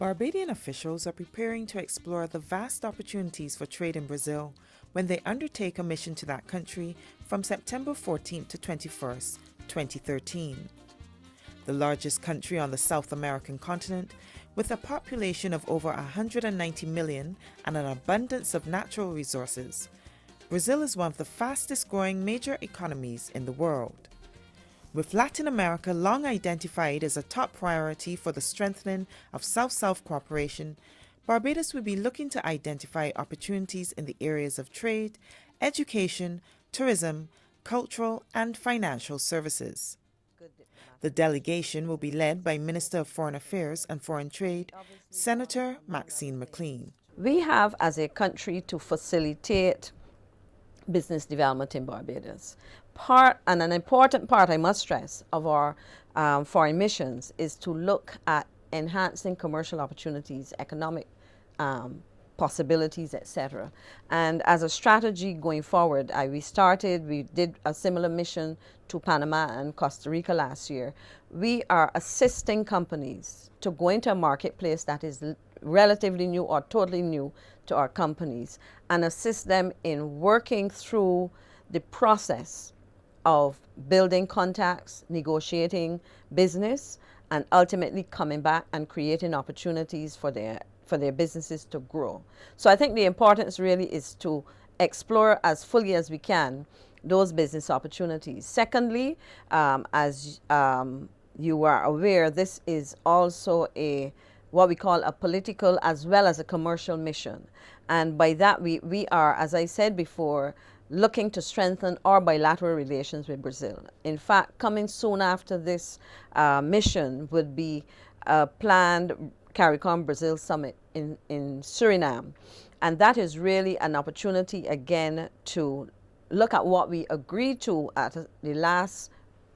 Barbadian officials are preparing to explore the vast opportunities for trade in Brazil when they undertake a mission to that country from September 14th to 21st, 2013. The largest country on the South American continent, with a population of over 190 million and an abundance of natural resources, Brazil is one of the fastest growing major economies in the world. With Latin America long identified as a top priority for the strengthening of South-South cooperation, Barbados will be looking to identify opportunities in the areas of trade, education, tourism, cultural and financial services. The delegation will be led by Minister of Foreign Affairs and Foreign Trade, Senator Maxine McClean. We have, as a country, to facilitate business development in Barbados. An important part, I must stress, of our foreign missions is to look at enhancing commercial opportunities, economic possibilities, etc. And as a strategy going forward, we did a similar mission to Panama and Costa Rica last year. We are assisting companies to go into a marketplace that is relatively new or totally new to our companies and assist them in working through the process of building contacts, negotiating business, and ultimately coming back and creating opportunities for their businesses to grow. So I think the importance really is to explore as fully as we can those business opportunities. Secondly, as you are aware, this is also what we call a political as well as a commercial mission. And by that we are, as I said before, looking to strengthen our bilateral relations with Brazil. In fact, coming soon after this mission would be a planned CARICOM Brazil Summit in Suriname. And that is really an opportunity again to look at what we agreed to at the last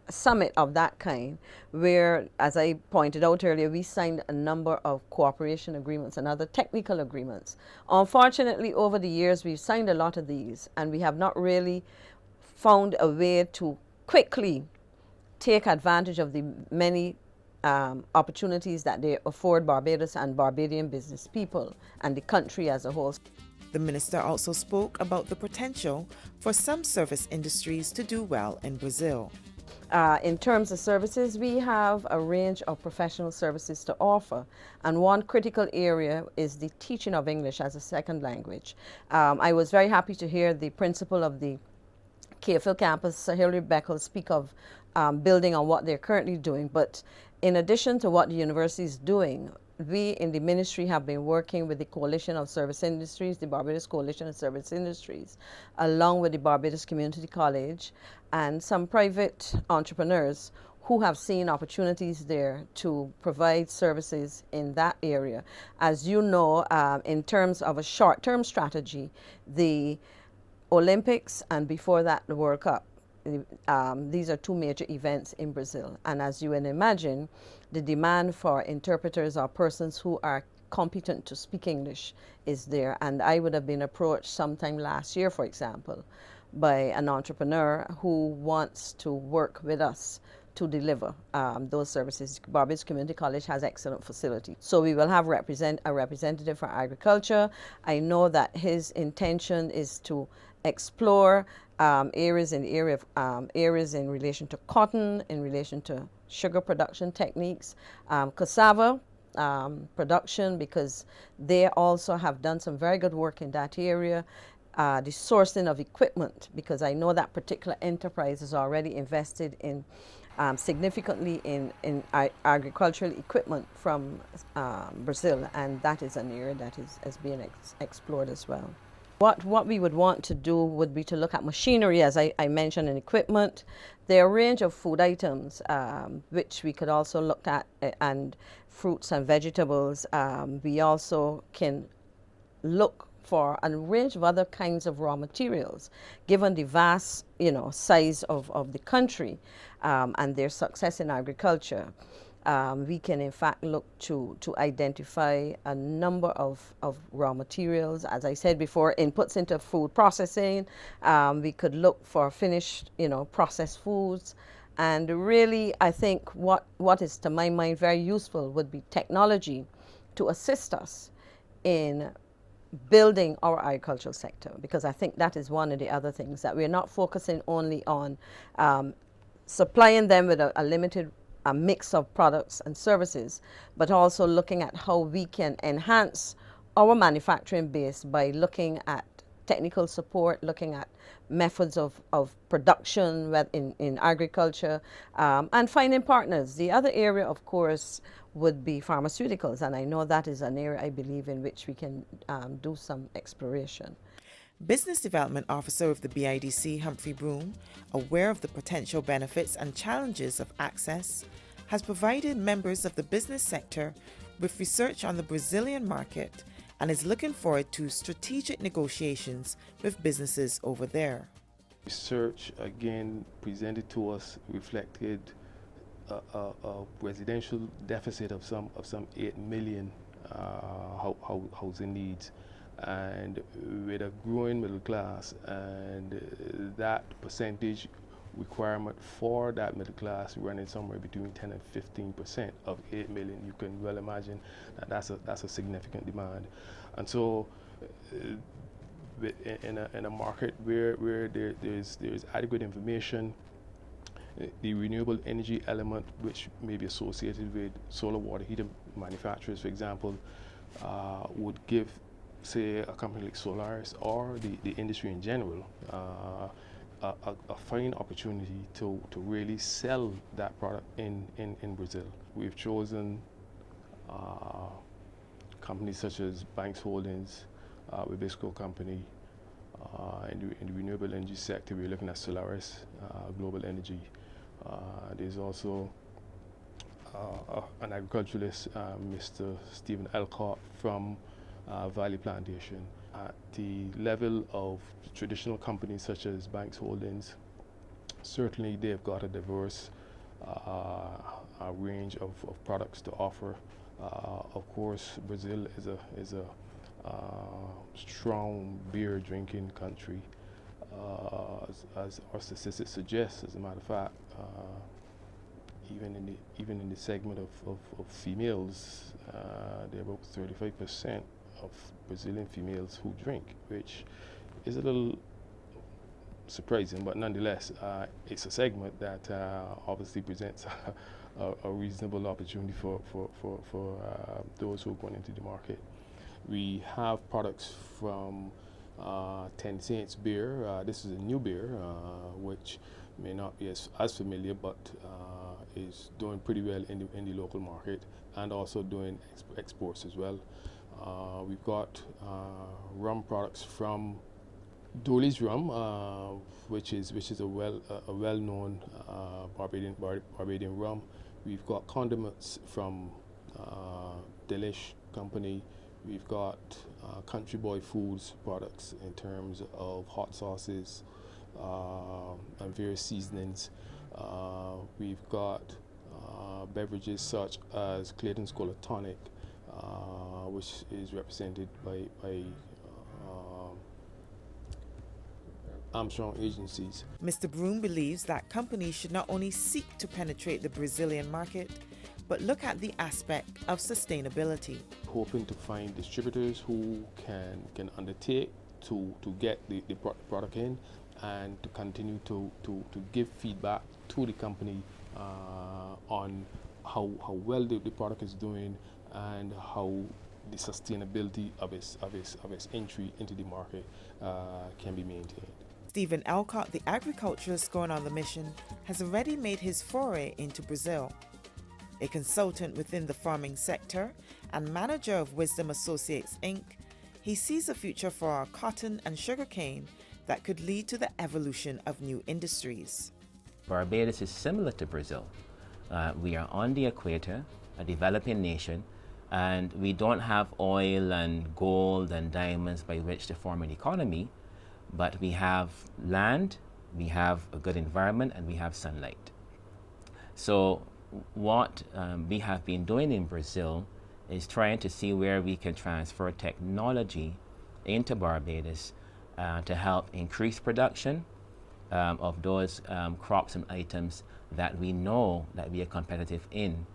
summit of that kind, where, as I pointed out earlier, we signed a number of cooperation agreements and other technical agreements. Unfortunately, over the years, we've signed a lot of these, and we have not really found a way to quickly take advantage of the many opportunities that they afford Barbados and Barbadian business people and the country as a whole. The minister also spoke about the potential for some service industries to do well in Brazil. In terms of services, we have a range of professional services to offer, and one critical area is the teaching of English as a second language. I was very happy to hear the principal of the KFL campus, Hilary Beckel, speak of building on what they're currently doing. But in addition to what the university is doing, we in the ministry have been working with the Coalition of Service Industries, the Barbados Coalition of Service Industries, along with the Barbados Community College and some private entrepreneurs who have seen opportunities there to provide services in that area. As you know, in terms of a short-term strategy, the Olympics and before that the World Cup, these are two major events in Brazil. And as you can imagine, the demand for interpreters or persons who are competent to speak English is there. And I would have been approached sometime last year, for example, by an entrepreneur who wants to work with us to deliver those services. Barbados Community College has excellent facilities. So we will have a representative for agriculture. I know that his intention is to explore areas in relation to cotton, in relation to sugar production techniques, cassava production, because they also have done some very good work in that area. The sourcing of equipment, because I know that particular enterprise is already invested in significantly in agricultural equipment from Brazil, and that is an area that is being explored as well. What we would want to do would be to look at machinery, as I mentioned, and equipment. There are a range of food items which we could also look at, and fruits and vegetables. We also can look for a range of other kinds of raw materials, given the vast, size of the country and their success in agriculture. We can in fact look to identify a number of raw materials. As I said before, inputs into food processing. We could look for finished, processed foods. And really, I think what is to my mind very useful would be technology to assist us in building our agricultural sector, because I think that is one of the other things, that we're not focusing only on supplying them with a limited mix of products and services, but also looking at how we can enhance our manufacturing base by looking at technical support, looking at methods of production in agriculture, and finding partners. The other area, of course, would be pharmaceuticals, and I know that is an area I believe in which we can do some exploration. Business Development Officer of the BIDC, Humphrey Broom, aware of the potential benefits and challenges of access, has provided members of the business sector with research on the Brazilian market and is looking forward to strategic negotiations with businesses over there. Research, again, presented to us reflected a residential deficit of some 8 million housing needs, and with a growing middle class, and that percentage requirement for that middle class running somewhere between 10 and 15% of 8 million, you can well imagine that that's a significant demand. And so in a market where there's adequate information, the renewable energy element, which may be associated with solar water heater manufacturers, for example, would give, say, a company like Solaris or the industry in general a fine opportunity to really sell that product in Brazil. We've chosen companies such as Banks Holdings, Wabisco Company. In the renewable energy sector, we're looking at Solaris, Global Energy. There's also an agriculturalist, Mr. Stephen Elcott from Valley Plantation. At the level of traditional companies such as Banks Holdings, certainly they've got a diverse range of products to offer. Of course, Brazil is a strong beer drinking country, as our statistics suggest. As a matter of fact, even in the segment of females, there are about 35% of Brazilian females who drink, which is a little surprising, but nonetheless, it's a segment that obviously presents a reasonable opportunity for those who are going into the market. We have products from 10 Saints beer. This is a new beer, which may not be as familiar, but is doing pretty well in the local market, and also doing exports as well. We've got rum products from Dolly's Rum, which is a well-known Barbadian rum. We've got condiments from Delish Company. We've got Country Boy Foods products in terms of hot sauces and various seasonings. We've got beverages such as Clayton's Cola Tonic, which is represented by Armstrong agencies. Mr. Broom believes that companies should not only seek to penetrate the Brazilian market, but look at the aspect of sustainability. Hoping to find distributors who can undertake to get the product in, and to continue to give feedback to the company on how well the product is doing, and how the sustainability of its entry into the market can be maintained. Stephen Elcott, the agriculturalist going on the mission, has already made his foray into Brazil. A consultant within the farming sector and manager of Wisdom Associates Inc., he sees a future for our cotton and sugarcane that could lead to the evolution of new industries. Barbados is similar to Brazil. We are on the equator, a developing nation, and we don't have oil and gold and diamonds by which to form an economy, but we have land, we have a good environment, and we have sunlight. So what we have been doing in Brazil is trying to see where we can transfer technology into Barbados to help increase production of those crops and items that we know that we are competitive in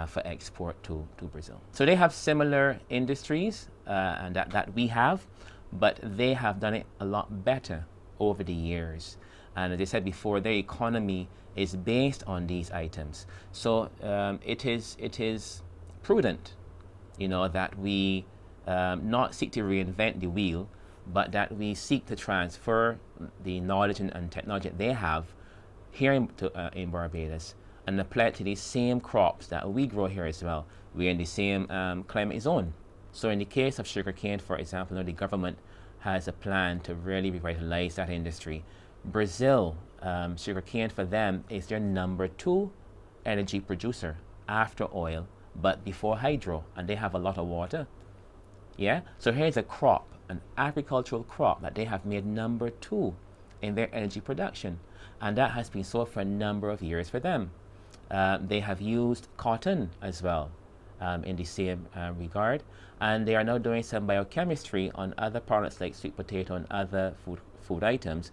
for export to Brazil. So they have similar industries and that we have, but they have done it a lot better over the years. And as I said before, their economy is based on these items. So it is prudent, that we not seek to reinvent the wheel, but that we seek to transfer the knowledge and technology that they have here in Barbados and apply it to these same crops that we grow here as well. We're in the same climate zone. So in the case of sugarcane, for example, the government has a plan to really revitalize that industry. Brazil, sugarcane for them is their number 2 energy producer after oil, but before hydro, and they have a lot of water. Yeah, so here's a crop, an agricultural crop that they have made number 2 in their energy production, and that has been so for a number of years for them. They have used cotton as well in the same regard, and they are now doing some biochemistry on other products like sweet potato and other food items.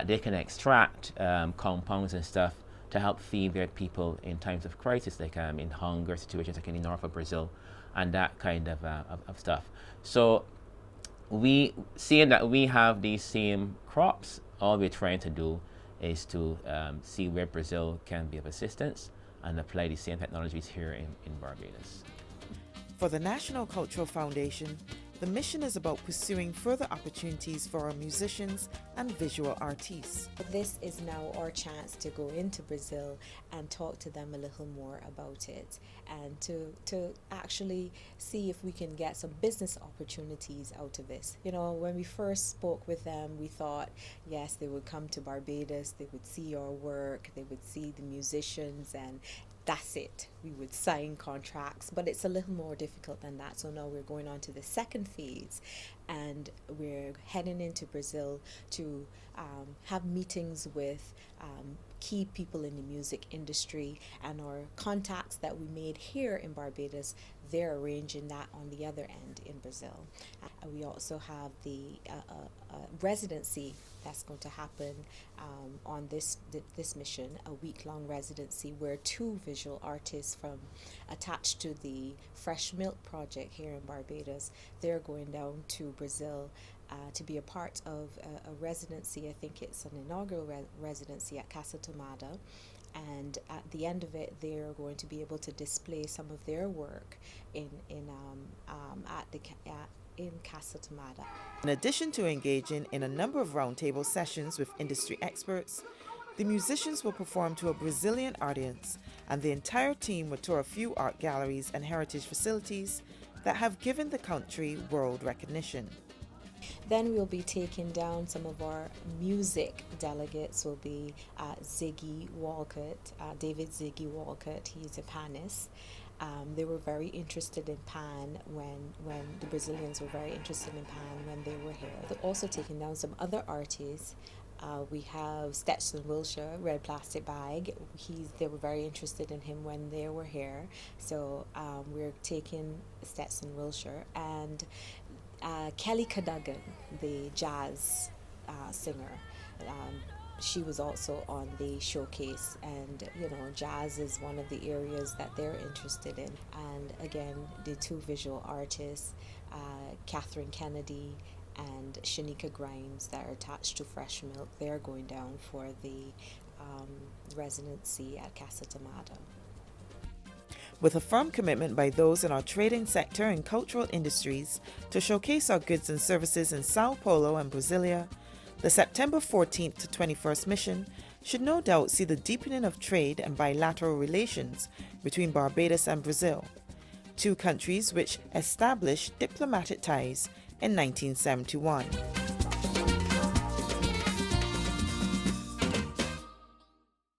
They can extract compounds and stuff to help feed their people in times of crisis, like in hunger situations like in the north of Brazil, and that kind of stuff. So we, seeing that we have these same crops, all we're trying to do is to see where Brazil can be of assistance and apply the same technologies here in Barbados. For the National Cultural Foundation, the mission is about pursuing further opportunities for our musicians and visual artists. This is now our chance to go into Brazil and talk to them a little more about it, and to actually see if we can get some business opportunities out of this. When we first spoke with them, we thought, yes, they would come to Barbados, they would see our work, they would see the musicians, and that's it. We would sign contracts, but it's a little more difficult than that. So now we're going on to the second phase, and we're heading into Brazil to have meetings with key people in the music industry, and our contacts that we made here in Barbados, they're arranging that on the other end in Brazil. We also have the residency that's going to happen on this mission, a week-long residency where 2 visual artists attached to the Fresh Milk Project here in Barbados, they're going down to Brazil to be a part of a residency. I think it's an inaugural residency at Casa Tomada, and at the end of it, they're going to be able to display some of their work in Casa Tomada. In addition to engaging in a number of roundtable sessions with industry experts, the musicians will perform to a Brazilian audience, and the entire team will tour a few art galleries and heritage facilities that have given the country world recognition. Then we'll be taking down some of our music delegates. Will be Ziggy Walcott, David Ziggy Walcott. He's a panist. They were very interested in Pan when the Brazilians were very interested in Pan when they were here. They're also taking down some other artists. We have Stetson Wilshire, Red Plastic Bag. They were very interested in him when they were here. So we're taking Stetson Wilshire, and Kelly Cadogan, the jazz singer. She was also on the showcase, and jazz is one of the areas that they're interested in. And again, the 2 visual artists, Catherine Kennedy and Shanika Grimes, that are attached to Fresh Milk, they're going down for the residency at Casa Tomada. With a firm commitment by those in our trading sector and cultural industries to showcase our goods and services in Sao Paulo and Brasilia, the September 14th to 21st mission should no doubt see the deepening of trade and bilateral relations between Barbados and Brazil, 2 countries which established diplomatic ties in 1971.